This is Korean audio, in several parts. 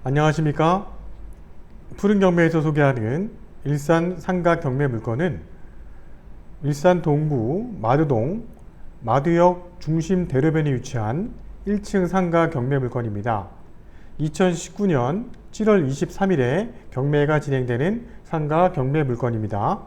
안녕하십니까? 푸른 경매에서 소개하는 일산 상가 경매 물건은 일산 동구 마두동 마두역 중심 대로변에 위치한 1층 상가 경매 물건입니다. 2019년 7월 23일에 경매가 진행되는 상가 경매 물건입니다.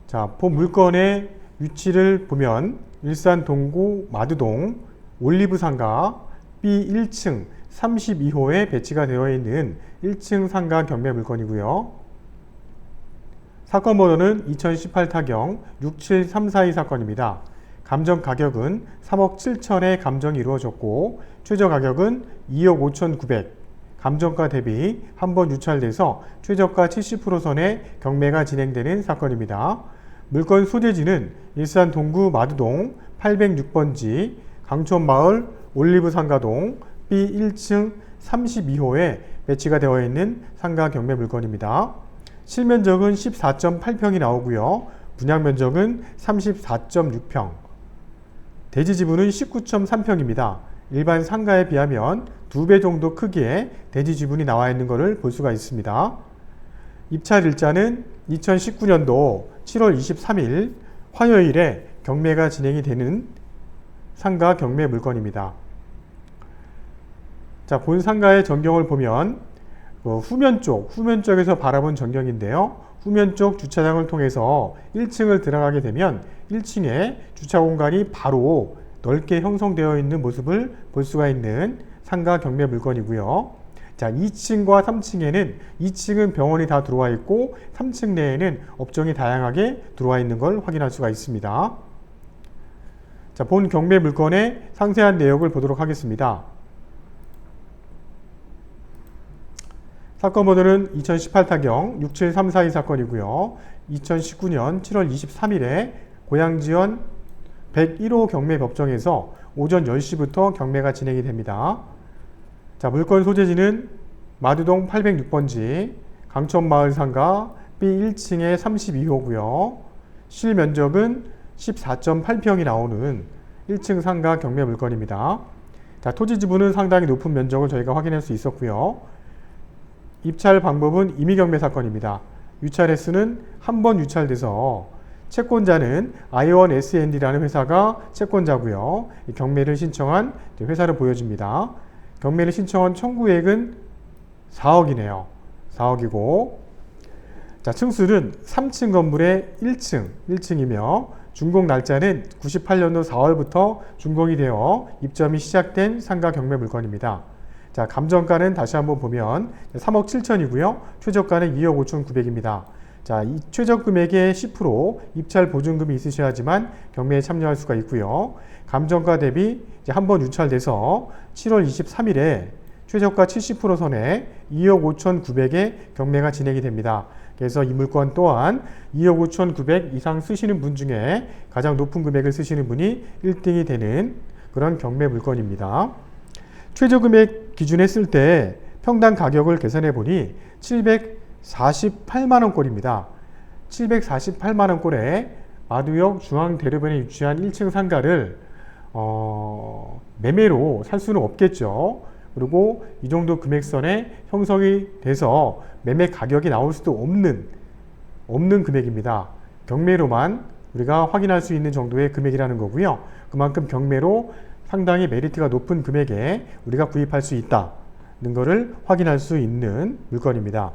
자, 본 물건의 위치를 보면 일산 동구 마두동 올리브 상가 B1층 32호에 배치가 되어 있는 1층 상가 경매 물건이고요. 사건 번호는 2018 타경 67342 사건입니다. 감정 가격은 3억 7천에 감정이 이루어졌고 최저 가격은 2억 5,900, 감정가 대비 한 번 유찰돼서 최저가 70% 선에 경매가 진행되는 사건입니다. 물건 소재지는 일산 동구 마두동 806번지 강촌마을 올리브 상가동 B1층 32호에 배치가 되어 있는 상가 경매 물건입니다. 실면적은 14.8평이 나오고요. 분양면적은 34.6평, 대지 지분은 19.3평입니다. 일반 상가에 비하면 2배 정도 크기의 대지 지분이 나와 있는 것을 볼 수가 있습니다. 입찰 일자는 2019년도 7월 23일 화요일에 경매가 진행이 되는 상가 경매 물건입니다. 자, 본 상가의 전경을 보면 후면 쪽에서 바라본 전경인데요. 후면 쪽 주차장을 통해서 1층을 들어가게 되면 1층에 주차 공간이 바로 넓게 형성되어 있는 모습을 볼 수가 있는 상가 경매 물건이고요. 자, 2층과 3층에는 2층은 병원이 다 들어와 있고 3층 내에는 업종이 다양하게 들어와 있는 걸 확인할 수가 있습니다. 자, 본 경매 물건의 상세한 내역을 보도록 하겠습니다. 사건 번호는 2018 타경 67342 사건이고요. 2019년 7월 23일에 고양지원 101호 경매 법정에서 오전 10시부터 경매가 진행이 됩니다. 자, 물건 소재지는 마두동 806번지 강촌마을 상가 B1층의 32호고요. 실면적은 14.8평이 나오는 1층 상가 경매 물건입니다. 자, 토지 지분은 상당히 높은 면적을 저희가 확인할 수 있었고요. 입찰 방법은 임의경매 사건입니다. 유찰 횟수는 한 번 유찰돼서 채권자는 아이원 S&D라는 회사가 채권자고요. 경매를 신청한 회사를 보여줍니다. 경매를 신청한 청구액은 4억이네요. 4억이고, 자, 층수는 3층 건물의 1층이며 준공 날짜는 98년도 4월부터 준공이 되어 입점이 시작된 상가 경매 물건입니다. 자, 감정가는 다시 한번 보면 3억 7천이고요. 최저가는 2억 5,900입니다. 자, 이 최저 금액의 10% 입찰 보증금이 있으셔야지만 경매에 참여할 수가 있고요. 감정가 대비 한 번 유찰돼서 7월 23일에 최저가 70% 선에 2억 5,900에 경매가 진행이 됩니다. 그래서 이 물건 또한 2억 5,900 이상 쓰시는 분 중에 가장 높은 금액을 쓰시는 분이 1등이 되는 그런 경매 물건입니다. 최저 금액 기준했을 때 평당 가격을 계산해 보니 748만원꼴입니다. 748만원꼴에 마두역 중앙대로변에 위치한 1층 상가를 매매로 살 수는 없겠죠. 그리고 이 정도 금액선에 형성이 돼서 매매 가격이 나올 수도 없는 금액입니다. 경매로만 우리가 확인할 수 있는 정도의 금액이라는 거고요. 그만큼 경매로 상당히 메리트가 높은 금액에 우리가 구입할 수 있다는 것을 확인할 수 있는 물건입니다.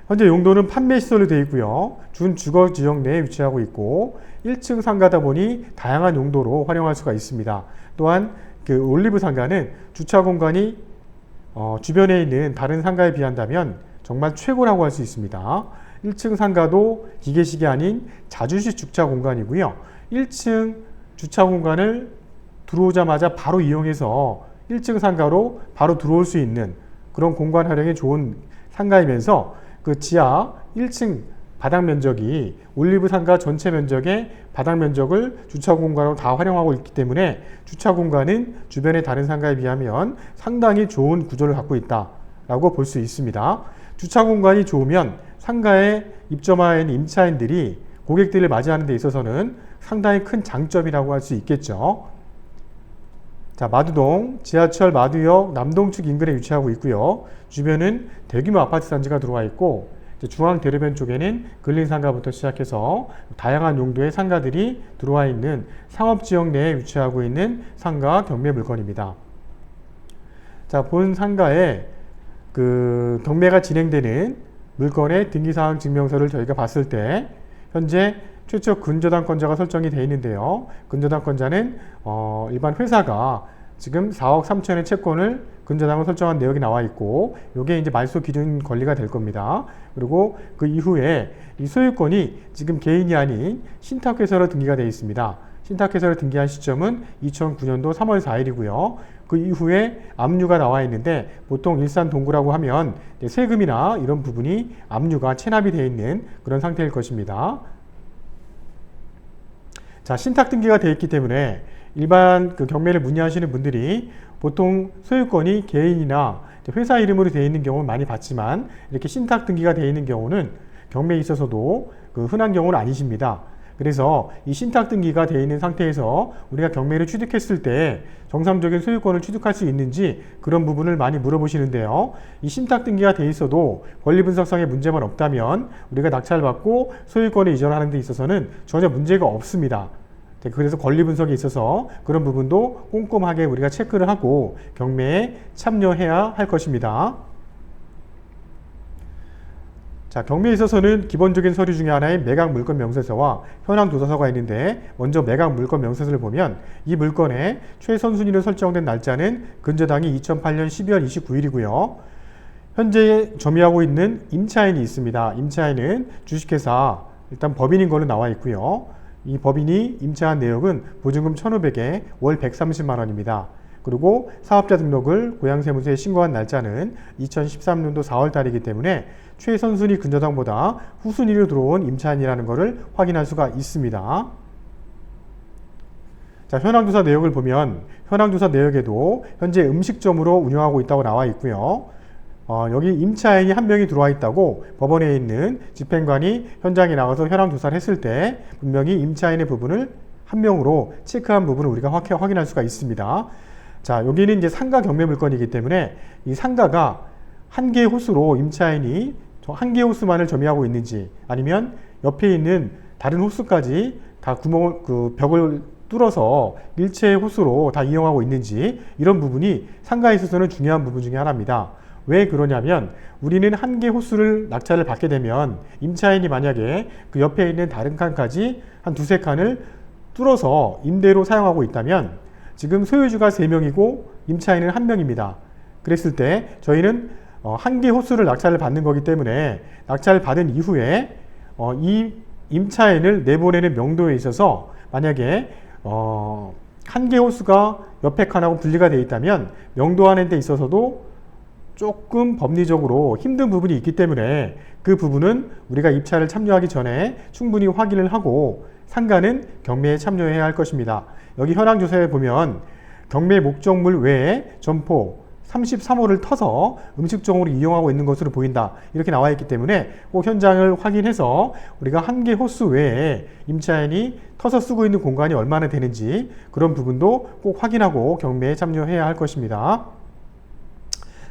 현재 용도는 판매 시설로 되어 있고요. 준 주거 지역 내에 위치하고 있고 1층 상가다 보니 다양한 용도로 활용할 수가 있습니다. 또한 그 올리브 상가는 주차 공간이 주변에 있는 다른 상가에 비한다면 정말 최고라고 할 수 있습니다. 1층 상가도 기계식이 아닌 자주식 주차 공간이고요. 1층 주차 공간을 들어오자마자 바로 이용해서 1층 상가로 바로 들어올 수 있는 그런 공간 활용이 좋은 상가이면서 그 지하 1층 바닥 면적이 올리브 상가 전체 면적의 바닥 면적을 주차 공간으로 다 활용하고 있기 때문에 주차 공간은 주변의 다른 상가에 비하면 상당히 좋은 구조를 갖고 있다라고 볼 수 있습니다. 주차 공간이 좋으면 상가에 입점하는 임차인들이 고객들을 맞이하는 데 있어서는 상당히 큰 장점이라고 할 수 있겠죠. 자, 마두동 지하철 마두역 남동축 인근에 위치하고 있고요. 주변은 대규모 아파트 단지가 들어와 있고 중앙 대로변 쪽에는 근린상가부터 시작해서 다양한 용도의 상가들이 들어와 있는 상업지역 내에 위치하고 있는 상가 경매 물건입니다. 자, 본 상가에 그 경매가 진행되는 물건의 등기사항 증명서를 저희가 봤을 때 현재 최초 근저당권자가 설정이 되어 있는데요. 근저당권자는 일반 회사가 지금 4억 3천의 채권을 근저당을 설정한 내역이 나와 있고 이게 이제 말소 기준 권리가 될 겁니다. 그리고 그 이후에 이 소유권이 지금 개인이 아닌 신탁회사로 등기가 되어 있습니다. 신탁회사로 등기한 시점은 2009년도 3월 4일이고요. 그 이후에 압류가 나와 있는데 보통 일산 동구라고 하면 세금이나 이런 부분이 압류가 체납이 되어 있는 그런 상태일 것입니다. 자, 신탁 등기가 되어 있기 때문에 일반 그 경매를 문의하시는 분들이 보통 소유권이 개인이나 회사 이름으로 되어 있는 경우는 많이 봤지만 이렇게 신탁 등기가 되어 있는 경우는 경매에 있어서도 그 흔한 경우는 아니십니다. 그래서 이 신탁 등기가 되어 있는 상태에서 우리가 경매를 취득했을 때 정상적인 소유권을 취득할 수 있는지 그런 부분을 많이 물어보시는데요. 이 신탁 등기가 되어 있어도 권리분석상의 문제만 없다면 우리가 낙찰을 받고 소유권을 이전하는 데 있어서는 전혀 문제가 없습니다. 그래서 권리분석에 있어서 그런 부분도 꼼꼼하게 우리가 체크를 하고 경매에 참여해야 할 것입니다. 자, 경매에 있어서는 기본적인 서류 중에 하나인 매각 물건 명세서와 현황 도서서가 있는데 먼저 매각 물건 명세서를 보면 이 물건의 최선순위로 설정된 날짜는 근저당이 2008년 12월 29일이고요. 현재 점유하고 있는 임차인이 있습니다. 임차인은 주식회사 일단 법인인 걸로 나와 있고요. 이 법인이 임차한 내역은 보증금 1,500에 월 130만 원입니다. 그리고 사업자 등록을 고양세무서에 신고한 날짜는 2013년도 4월 달이기 때문에 최선순위 근저당보다 후순위로 들어온 임차인이라는 것을 확인할 수가 있습니다. 자, 현황조사 내역을 보면 현황조사 내역에도 현재 음식점으로 운영하고 있다고 나와 있고요. 여기 임차인이 한 명이 들어와 있다고 법원에 있는 집행관이 현장에 나가서 현황조사를 했을 때 분명히 임차인의 부분을 한 명으로 체크한 부분을 우리가 확인할 수가 있습니다. 자, 여기는 이제 상가 경매 물건이기 때문에 이 상가가 한 개의 호수로 임차인이 한 개의 호수만을 점유하고 있는지 아니면 옆에 있는 다른 호수까지 다 벽을 뚫어서 일체의 호수로 다 이용하고 있는지 이런 부분이 상가에 있어서는 중요한 부분 중에 하나입니다. 왜 그러냐면 우리는 한 개 호수를 낙찰을 받게 되면 임차인이 만약에 그 옆에 있는 다른 칸까지 한 두세 칸을 뚫어서 임대로 사용하고 있다면 지금 소유주가 3명이고 임차인은 1명입니다. 그랬을 때 저희는 한 개 호수를 낙찰을 받는 거기 때문에 낙찰을 받은 이후에 이 임차인을 내보내는 명도에 있어서 만약에 한 개 호수가 옆에 칸하고 분리가 되어 있다면 명도하는 데 있어서도 조금 법리적으로 힘든 부분이 있기 때문에 그 부분은 우리가 입찰을 참여하기 전에 충분히 확인을 하고 상가는 경매에 참여해야 할 것입니다. 여기 현황조사에 보면 경매 목적물 외에 점포 33호를 터서 음식점으로 이용하고 있는 것으로 보인다 이렇게 나와 있기 때문에 꼭 현장을 확인해서 우리가 한 개 호수 외에 임차인이 터서 쓰고 있는 공간이 얼마나 되는지 그런 부분도 꼭 확인하고 경매에 참여해야 할 것입니다.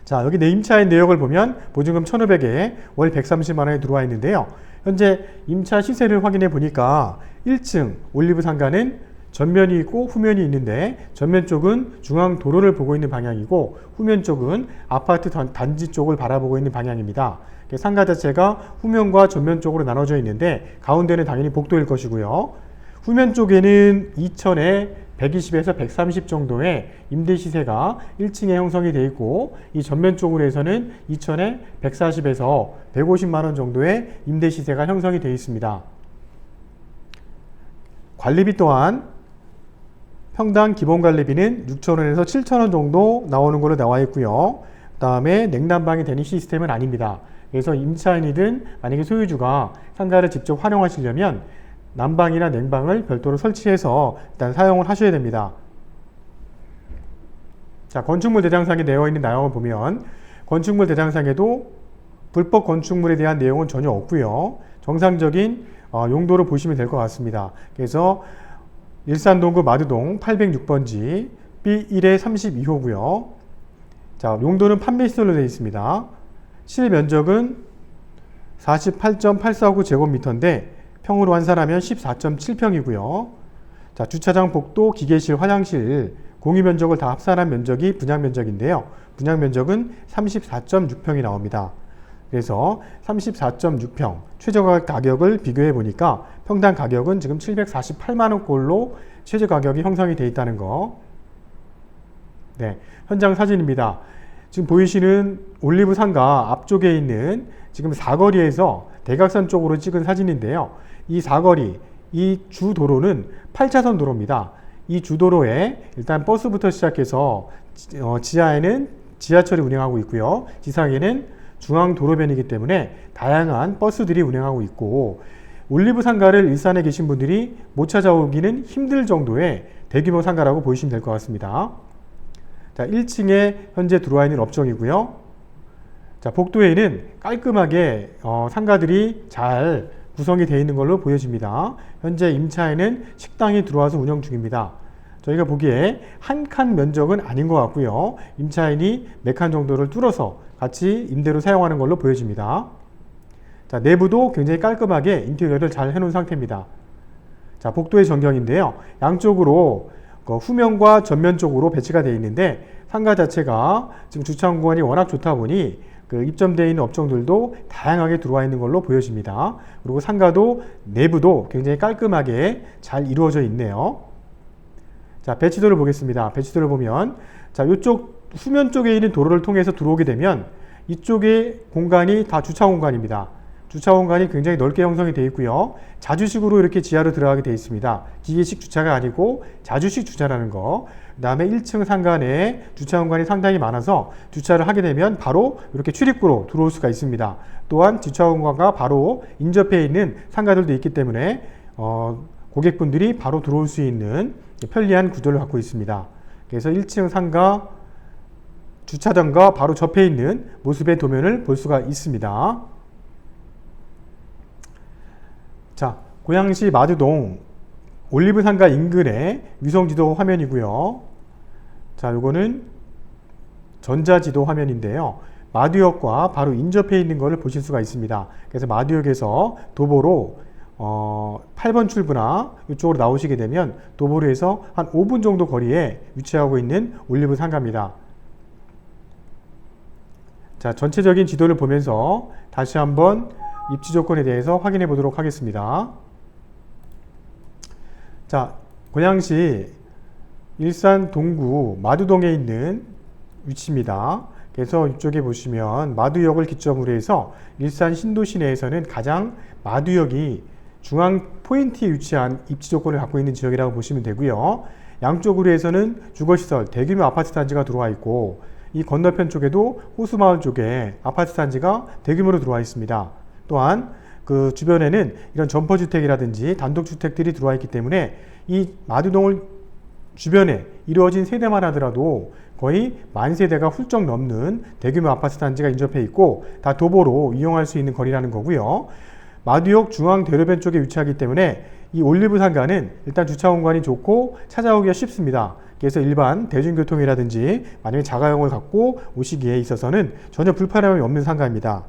자, 여기 내 임차인 내역을 보면 보증금 1,500에 월 130만 원에 들어와 있는데요. 현재 임차 시세를 확인해 보니까 1층 올리브 상가는 전면이 있고 후면이 있는데 전면 쪽은 중앙 도로를 보고 있는 방향이고 후면 쪽은 아파트 단지 쪽을 바라보고 있는 방향입니다. 상가 자체가 후면과 전면 쪽으로 나눠져 있는데 가운데는 당연히 복도일 것이고요. 후면 쪽에는 2천에 120에서 130 정도의 임대 시세가 1층에 형성이 되어 있고 이 전면 쪽으로 해서는 2천에 140에서 150만 원 정도의 임대 시세가 형성이 되어 있습니다. 관리비 또한 평당 기본 관리비는 6,000원에서 7,000원 정도 나오는 걸로 나와 있고요. 그 다음에 냉난방이 되는 시스템은 아닙니다. 그래서 임차인이든 만약에 소유주가 상가를 직접 활용하시려면 난방이나 냉방을 별도로 설치해서 일단 사용을 하셔야 됩니다. 자, 건축물 대장상에 되어 있는 내용을 보면 건축물 대장상에도 불법 건축물에 대한 내용은 전혀 없고요. 정상적인 용도로 보시면 될 것 같습니다. 그래서 일산동구 마두동 806번지 B1에 32호고요. 자, 용도는 판매 시설로 되어 있습니다. 실면적은 48.849제곱미터인데 평으로 환산하면 14.7평이고요. 자, 주차장, 복도, 기계실, 화장실, 공유 면적을 다 합산한 면적이 분양 면적인데요. 분양 면적은 34.6평이 나옵니다. 그래서 34.6평 최저 가격을 비교해 보니까 평당 가격은 지금 748만 원꼴로 최저 가격이 형성이 되어 있다는 거. 네, 현장 사진입니다. 지금 보이시는 올리브 상가 앞쪽에 있는 지금 사거리에서 대각선 쪽으로 찍은 사진인데요. 이 사거리, 이 주도로는 8차선 도로입니다. 이 주도로에 일단 버스부터 시작해서 지하에는 지하철이 운행하고 있고요. 지상에는 중앙도로변이기 때문에 다양한 버스들이 운행하고 있고, 올리브 상가를 일산에 계신 분들이 못 찾아오기는 힘들 정도의 대규모 상가라고 보시면 될 것 같습니다. 자, 1층에 현재 들어와 있는 업종이고요. 자, 복도에는 깔끔하게 상가들이 잘 구성이 되어 있는 걸로 보여집니다. 현재 임차에는 식당이 들어와서 운영 중입니다. 저희가 보기에 한 칸 면적은 아닌 것 같고요. 임차인이 몇 칸 정도를 뚫어서 같이 임대로 사용하는 걸로 보여집니다. 자, 내부도 굉장히 깔끔하게 인테리어를 잘 해놓은 상태입니다. 자, 복도의 전경인데요. 양쪽으로 후면과 전면 쪽으로 배치가 되어 있는데, 상가 자체가 지금 주차 공간이 워낙 좋다 보니 입점되어 있는 업종들도 다양하게 들어와 있는 걸로 보여집니다. 그리고 상가도 내부도 굉장히 깔끔하게 잘 이루어져 있네요. 자, 배치도를 보겠습니다. 배치도를 보면, 자, 이쪽 후면 쪽에 있는 도로를 통해서 들어오게 되면 이쪽의 공간이 다 주차 공간입니다. 주차 공간이 굉장히 넓게 형성이 되어 있고요. 자주식으로 이렇게 지하로 들어가게 되어 있습니다. 기계식 주차가 아니고 자주식 주차라는 거. 그 다음에 1층 상가 내에 주차 공간이 상당히 많아서 주차를 하게 되면 바로 이렇게 출입구로 들어올 수가 있습니다. 또한 주차 공간과 바로 인접해 있는 상가들도 있기 때문에 고객분들이 바로 들어올 수 있는 편리한 구조를 갖고 있습니다. 그래서 1층 상가 주차장과 바로 접해 있는 모습의 도면을 볼 수가 있습니다. 자, 고양시 마두동 올리브 상가 인근의 위성지도 화면이고요. 자, 요거는 전자지도 화면인데요. 마두역과 바로 인접해 있는 것을 보실 수가 있습니다. 그래서 마두역에서 도보로 8번 출구나 이쪽으로 나오시게 되면 도보로에서 한 5분 정도 거리에 위치하고 있는 올리브 상가입니다. 자, 전체적인 지도를 보면서 다시 한번 입지 조건에 대해서 확인해 보도록 하겠습니다. 자, 고양시 일산 동구 마두동에 있는 위치입니다. 그래서 이쪽에 보시면 마두역을 기점으로 해서 일산 신도시 내에서는 가장 마두역이 중앙 포인트에 위치한 입지 조건을 갖고 있는 지역이라고 보시면 되고요. 양쪽으로 해서는 주거시설, 대규모 아파트 단지가 들어와 있고, 이 건너편 쪽에도 호수마을 쪽에 아파트 단지가 대규모로 들어와 있습니다. 또한 그 주변에는 이런 점퍼주택이라든지 단독주택들이 들어와 있기 때문에 이 마두동을 주변에 이루어진 세대만 하더라도 거의 10,000세대가 훌쩍 넘는 대규모 아파트 단지가 인접해 있고 다 도보로 이용할 수 있는 거리라는 거고요. 마두역 중앙대로변 쪽에 위치하기 때문에 이 올리브 상가는 일단 주차 공간이 좋고 찾아오기가 쉽습니다. 그래서 일반 대중교통이라든지 만약에 자가용을 갖고 오시기에 있어서는 전혀 불편함이 없는 상가입니다.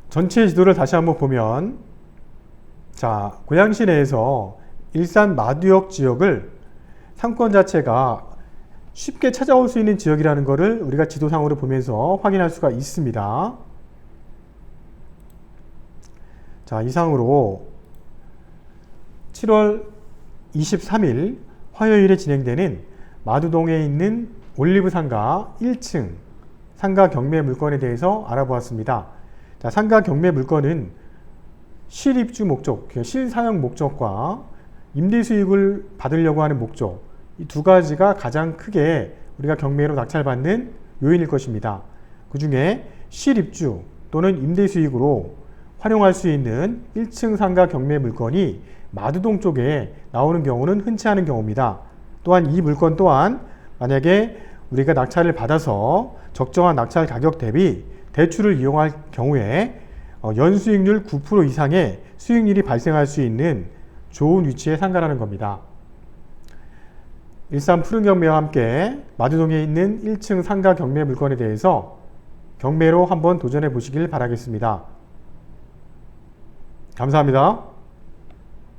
전체 지도를 다시 한번 보면, 자, 고양시 내에서 일산 마두역 지역을 상권 자체가 쉽게 찾아올 수 있는 지역이라는 것을 우리가 지도상으로 보면서 확인할 수가 있습니다. 자, 이상으로 7월 23일 화요일에 진행되는 마두동에 있는 올리브 상가 1층 상가 경매 물건에 대해서 알아보았습니다. 자, 상가 경매 물건은 실입주 목적, 실사용 목적과 임대 수익을 받으려고 하는 목적, 이 두 가지가 가장 크게 우리가 경매로 낙찰받는 요인일 것입니다. 그 중에 실입주 또는 임대 수익으로 활용할 수 있는 1층 상가 경매 물건이 마두동 쪽에 나오는 경우는 흔치 않은 경우입니다. 또한 이 물건 또한 만약에 우리가 낙찰을 받아서 적정한 낙찰 가격 대비 대출을 이용할 경우에 연수익률 9% 이상의 수익률이 발생할 수 있는 좋은 위치에 상가라는 겁니다. 일산 푸른 경매와 함께 마두동에 있는 1층 상가 경매 물건에 대해서 경매로 한번 도전해 보시길 바라겠습니다. 감사합니다.